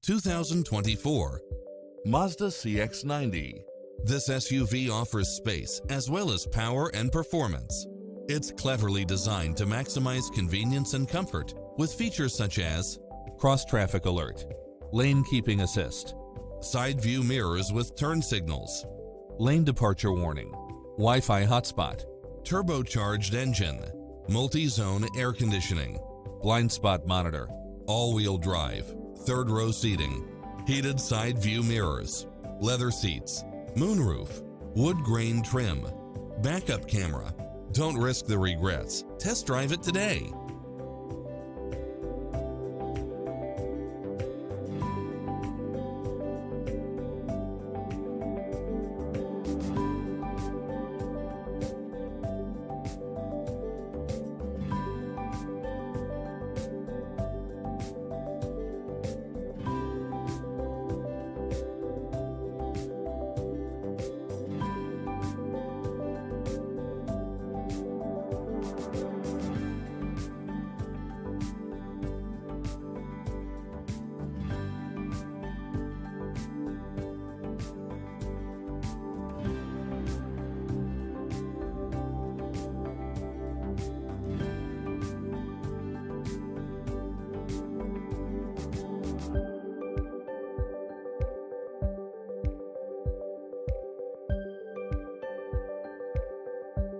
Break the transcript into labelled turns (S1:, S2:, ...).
S1: 2024 Mazda CX-90. This SUV offers space as well as power and performance. It's cleverly designed to maximize convenience and comfort with features such as cross-traffic alert, lane keeping assist, side view mirrors with turn signals, lane departure warning, Wi-Fi hotspot, turbocharged engine, multi-zone air conditioning, blind spot monitor, all-wheel drive, third-row seating, heated side view mirrors, leather seats, moonroof, wood grain trim, backup camera. Don't risk the regrets. Test drive it today.